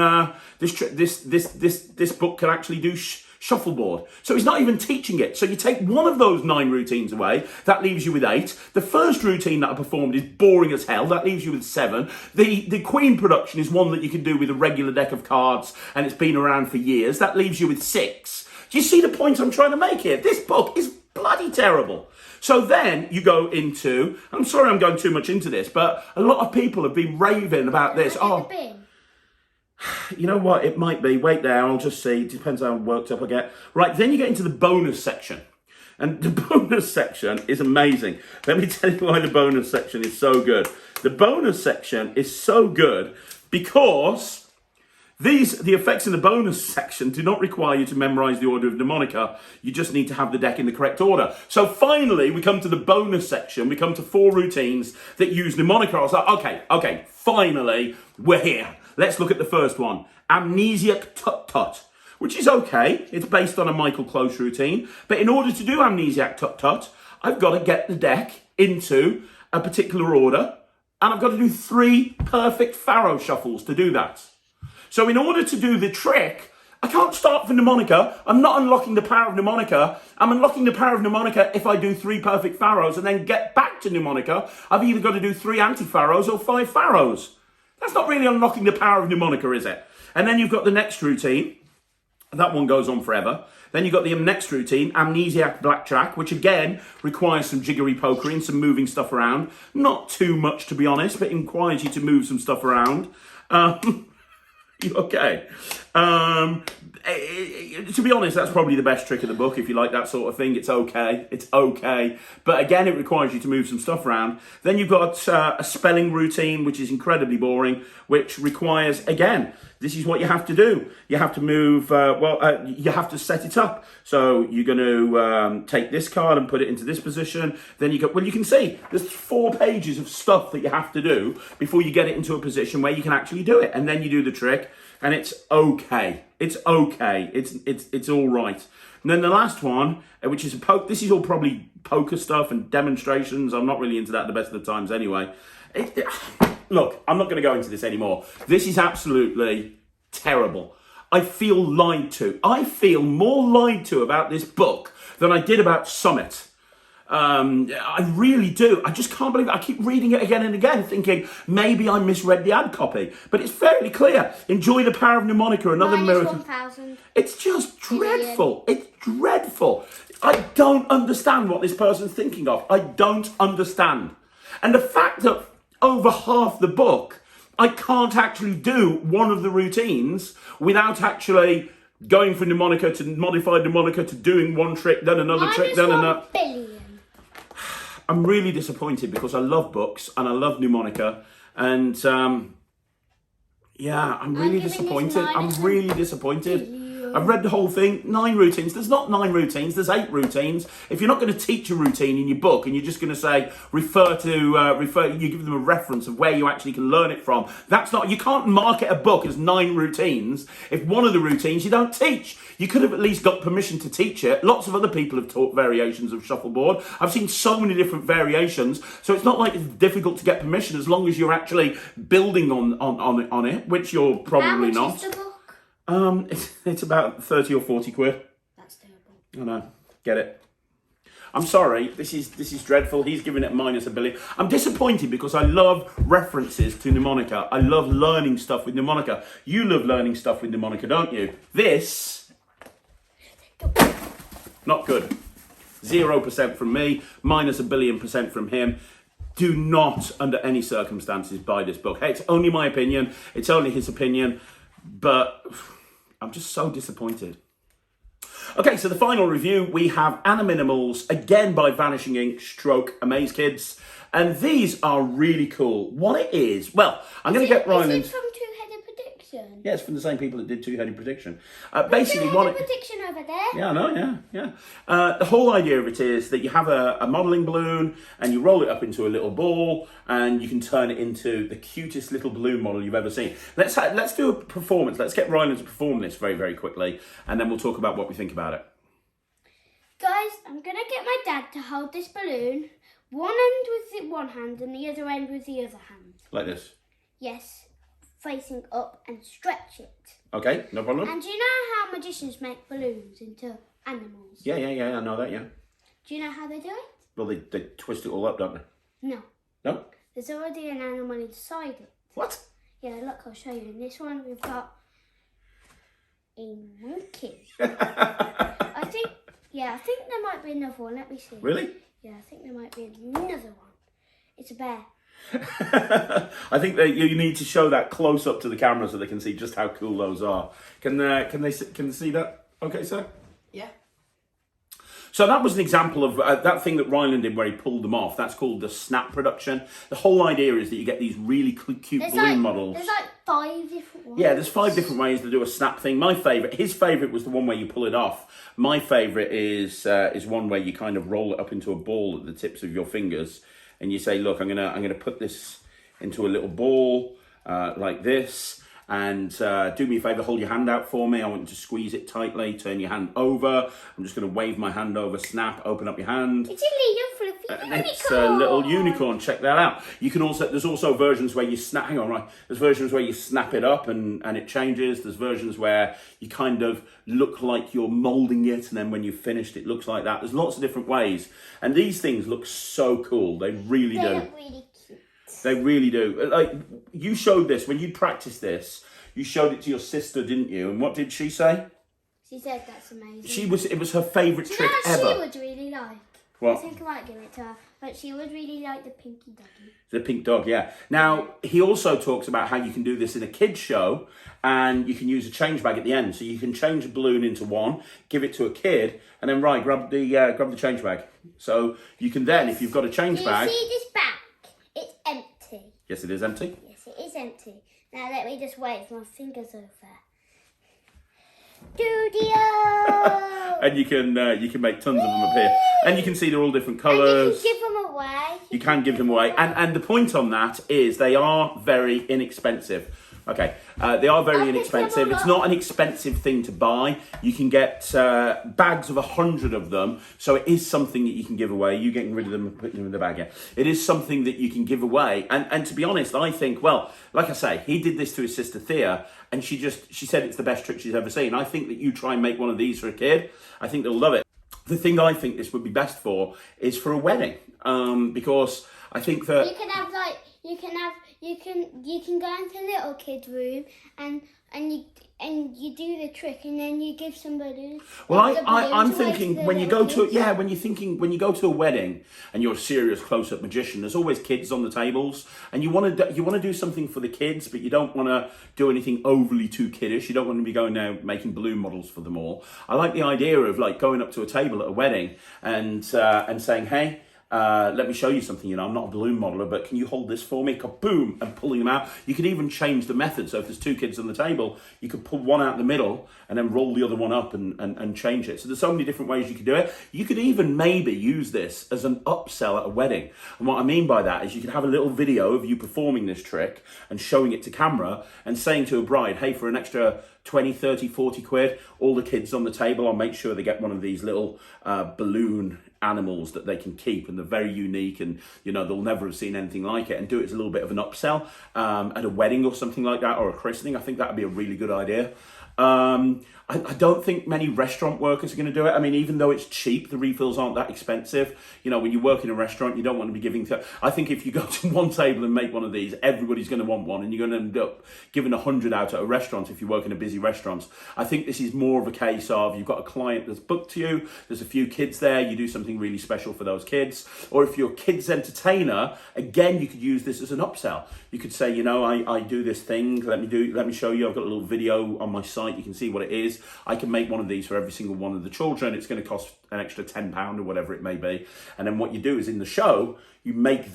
this book can actually do shuffleboard. So he's not even teaching it. So you take one of those 9 routines away, that leaves you with 8. The first routine that I performed is boring as hell, that leaves you with 7. The Queen production is one that you can do with a regular deck of cards, and it's been around for years, that leaves you with 6. Do you see the point I'm trying to make here? This book is bloody terrible. So then you go into, I'm sorry I'm going too much into this, but a lot of people have been raving about this. Oh, you know what? It might be. Wait there. I'll just see. It depends how worked up I get. Right. Then you get into the bonus section. And the bonus section is amazing. Let me tell you why the bonus section is so good. The bonus section is so good because The effects in the bonus section do not require you to memorize the order of mnemonica. You just need to have the deck in the correct order. So finally, we come to the bonus section. We come to 4 routines that use mnemonica. I was like, okay, finally, we're here. Let's look at the first one. Amnesiac Tut-Tut, which is okay. It's based on a Michael Close routine. But in order to do Amnesiac Tut-Tut, I've got to get the deck into a particular order. And I've got to do 3 perfect faro shuffles to do that. So in order to do the trick, I can't start from mnemonica. I'm not unlocking the power of mnemonica. I'm unlocking the power of mnemonica if I do 3 perfect faros and then get back to mnemonica. I've either got to do 3 anti-faros or 5 faros. That's not really unlocking the power of mnemonica, is it? And then you've got the next routine. That one goes on forever. Then you've got the next routine, Amnesiac Blackjack, which again requires some jiggery pokery and some moving stuff around. Not too much, to be honest, but it requires you to move some stuff around. Okay. To be honest, that's probably the best trick of the book. If you like that sort of thing, it's okay. It's okay. But again, it requires you to move some stuff around. Then you've got a spelling routine, which is incredibly boring, which requires, again, this is what you have to do. You have to move, you have to set it up. So you're going to take this card and put it into this position. Then you can see there's 4 pages of stuff that you have to do before you get it into a position where you can actually do it. And then you do the trick and it's okay. It's okay. It's all right. And then the last one, which is this is all probably poker stuff and demonstrations. I'm not really into that the best of the times anyway. Look, I'm not going to go into this anymore. This is absolutely terrible. I feel lied to. I feel more lied to about this book than I did about Summit. I really do. I just can't believe it. I keep reading it again and again thinking maybe I misread the ad copy. But it's fairly clear. Enjoy the power of mnemonica, another miracle. 1,000. It's just dreadful. It's dreadful. I don't understand what this person's thinking of. I don't understand. And the fact that over half the book, I can't actually do one of the routines without actually going from mnemonica to modified mnemonica to doing one trick, then another trick, then another. Billion. I'm really disappointed because I love books and I love mnemonica, and I'm really disappointed. I'm really disappointed. I've read the whole thing, 9 routines. There's not 9 routines, there's 8 routines. If you're not going to teach a routine in your book and you're just going to say, you give them a reference of where you actually can learn it from. You can't market a book as 9 routines if one of the routines you don't teach. You could have at least got permission to teach it. Lots of other people have taught variations of shuffleboard. I've seen so many different variations. So it's not like it's difficult to get permission as long as you're actually building on it, which you're probably not. How much is the book? It's about 30 or 40 quid. That's terrible. I know. Get it. I'm sorry. This is dreadful. He's giving it -1 billion. I'm disappointed because I love references to mnemonica. I love learning stuff with mnemonica. You love learning stuff with mnemonica, don't you? This, not good. 0% from me, -1 billion% from him. Do not, under any circumstances, buy this book. Hey, it's only my opinion. It's only his opinion. But I'm just so disappointed. Okay, so the final review, we have Animinimals, again by Vanishing Ink, stroke Amaze Kids. And these are really cool. What it is, well, I'm going to get Ryland. Is it from Two-Headed Prediction? Yeah, it's from the same people that did Two-Headed Prediction. Basically, Two-Headed Prediction over there. Yeah, I know, yeah. The whole idea of it is that you have a modelling balloon and you roll it up into a little ball and you can turn it into the cutest little balloon model you've ever seen. Let's do a performance. Let's get Ryland to perform this very, very quickly and then we'll talk about what we think about it. Guys, I'm going to get my dad to hold this balloon, one end with one hand and the other end with the other hand. Like this? Yes, facing up and stretch it. Okay, no problem. And do you know how magicians make balloons into animals? Yeah, I know that, yeah. Do you know how they do it? Well, they twist it all up, don't they? No. No? There's already an animal inside it. What? Yeah, look, I'll show you. In this one, we've got a monkey. I think there might be another one. Let me see. Really? Yeah, I think there might be another one. It's a bear. I think that you need to show that close up to the camera so they can see just how cool those are. Can they see that? Okay, sir. Yeah. So that was an example of that thing that Ryland did where he pulled them off. That's called the snap production. The whole idea is that you get these really cute balloon models. There's like 5 different ones. Yeah, there's 5 different ways to do a snap thing. My favourite, his favourite was the one where you pull it off. My favourite is one where you kind of roll it up into a ball at the tips of your fingers, and you say, look, I'm gonna put this into a little ball like this. And do me a favour, hold your hand out for me. I want you to squeeze it tightly, turn your hand over. I'm just going to wave my hand over, snap, open up your hand. It's a little fluffy unicorn. It's a little unicorn, check that out. You can also, there's also versions where you snap, hang on, right. There's versions where you snap it up and it changes. There's versions where you kind of look like you're moulding it, and then when you've finished, it looks like that. There's lots of different ways. And these things look so cool. They really do. They look really cute. They really do. Like, you showed this, when you practiced this, you showed it to your sister, didn't you? And what did she say? She said that's amazing. It was her favourite trick what ever. She would really like. What? I think I might give it to her, but she would really like the pinky doggy. The pink dog, yeah. Now, he also talks about how you can do this in a kid's show, and you can use a change bag at the end. So you can change a balloon into one, give it to a kid, and then, right, grab the change bag. So you can then, if you've got a change bag... Do you see this bag? It's empty. Yes, it is empty. Yes, it is empty. Now let me just wave my fingers over. Studio! And you can make tons of them appear. And you can see they're all different colours. And you can give them away. You can give them away. And the point on that is they are very inexpensive. Okay, they are very inexpensive. It's not an expensive thing to buy. You can get bags of 100 of them, so it is something that you can give away. You getting rid of them and putting them in the bag, yeah. It is something that you can give away. And to be honest, I think, well, like I say, he did this to his sister Thea, and she said it's the best trick she's ever seen. I think that you try and make one of these for a kid, I think they'll love it. The thing I think this would be best for is for a wedding, because I think that you can go into a little kid's room and you do the trick, and then you give somebody. Well, I'm thinking when you go to when you go to a wedding and you're a serious close-up magician, there's always kids on the tables, and you want to do something for the kids, but you don't want to do anything overly too kiddish. You don't want to be going there making balloon models for them all. I like the idea of like going up to a table at a wedding and saying, hey, let me show you something, I'm not a balloon modeler, but can you hold this for me? Kaboom! And pulling them out. You could even change the method. So if there's 2 kids on the table, you could pull one out in the middle and then roll the other one up and change it. So there's so many different ways you could do it. You could even maybe use this as an upsell at a wedding. And what I mean by that is you could have a little video of you performing this trick and showing it to camera and saying to a bride, hey, for an extra 20, 30, 40 quid, all the kids on the table, I'll make sure they get one of these little balloon animals that they can keep, and they're very unique, and they'll never have seen anything like it, and do it as a little bit of an upsell at a wedding or something like that, or a christening. I think that would be a really good idea. I don't think many restaurant workers are going to do it. I mean, even though it's cheap, the refills aren't that expensive. When you work in a restaurant, you don't want to be giving... I think if you go to one table and make one of these, everybody's going to want one, and you're going to end up giving 100 out at a restaurant if you work in a busy restaurant. I think this is more of a case of you've got a client that's booked you, there's a few kids there, you do something really special for those kids. Or if you're a kids entertainer, again, you could use this as an upsell. You could say, I do this thing, let me show you. I've got a little video on my site, you can see what it is. I can make one of these for every single one of the children. It's going to cost an extra £10 or whatever it may be. And then what you do is in the show, you make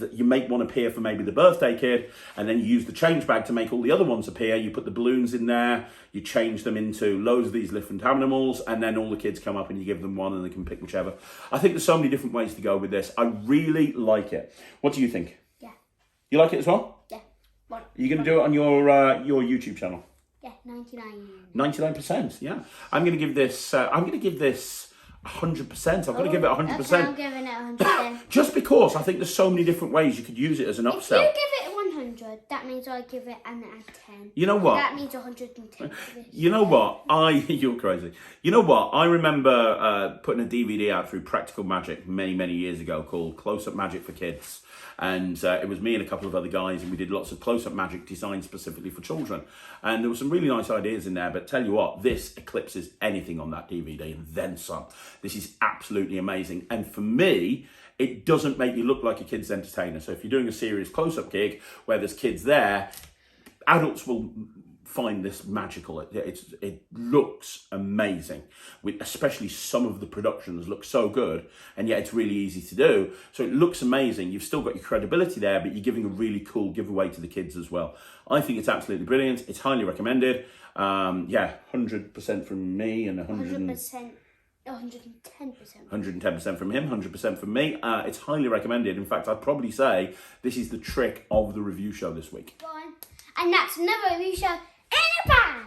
one appear for maybe the birthday kid, and then you use the change bag to make all the other ones appear. You put the balloons in there, you change them into loads of these different animals, and then all the kids come up and you give them one and they can pick whichever. I think there's so many different ways to go with this. I really like it. What do you think? Yeah. You like it as well? Yeah. Are you going to do it on your YouTube channel? Yeah, 99. 99%, yeah. I'm going to give this 100%. I've got to give it 100%. Okay, I'm giving it 100%. Just because I think there's so many different ways you could use it as an upsell. If you give it 100, that means I give it an out of 10. You know what? That means 110. You know what? You're crazy. You know what? I remember putting a DVD out through Practical Magic many, many years ago called Close Up Magic for Kids. And it was me and a couple of other guys, and we did lots of close-up magic designed specifically for children. And there were some really nice ideas in there, but tell you what, this eclipses anything on that DVD and then some. This is absolutely amazing. And for me, it doesn't make you look like a kid's entertainer. So if you're doing a serious close-up gig where there's kids there, adults will find this magical. It looks amazing, especially some of the productions look so good, and yet it's really easy to do. So it looks amazing. You've still got your credibility there, but you're giving a really cool giveaway to the kids as well. I think it's absolutely brilliant. It's highly recommended. 100% from me and 100%. 110% from him, 100% from me. It's highly recommended. In fact, I'd probably say this is the trick of the review show this week. And that's another review show in a bag.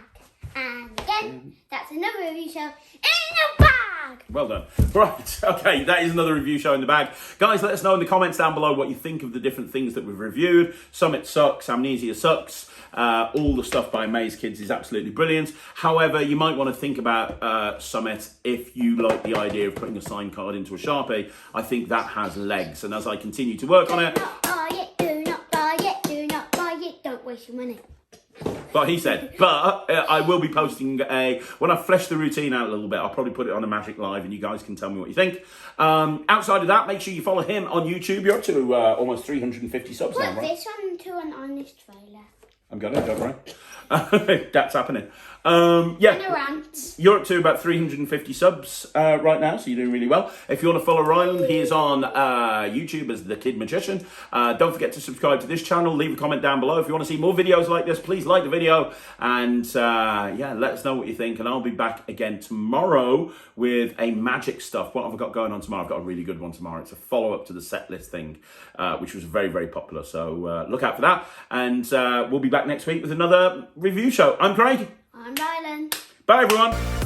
And again, that's another review show in a bag. Well done. Right, okay, that is another review show in the bag. Guys, let us know in the comments down below what you think of the different things that we've reviewed. Summit sucks, Amnesia sucks. All the stuff by Maze Kids is absolutely brilliant. However, you might want to think about Summit if you like the idea of putting a sign card into a Sharpie. I think that has legs. And as I continue to work on it... Do not buy it, do not buy it, do not buy it. Don't waste your money. But he said, I will be posting when I flesh the routine out a little bit, I'll probably put it on a Magic Live and you guys can tell me what you think. Outside of that, make sure you follow him on YouTube. You're up to almost 350 subs now, right? Put this onto an honest trailer. I'm gonna, don't worry. That's happening. Yeah, And a rant. you're up to about 350 subs right now, so you're doing really well. If you want to follow Ryland, he is on YouTube as The Kid Magician. Don't forget to subscribe to this channel. Leave a comment down below. If you want to see more videos like this, please like the video. And yeah, let us know what you think. And I'll be back again tomorrow with a magic stuff. What have I got going on tomorrow? I've got a really good one tomorrow. It's a follow-up to the set list thing, which was very, very popular. So look out for that. And we'll be back next week with another review show. I'm Craig. I'm Ryland. Bye, everyone.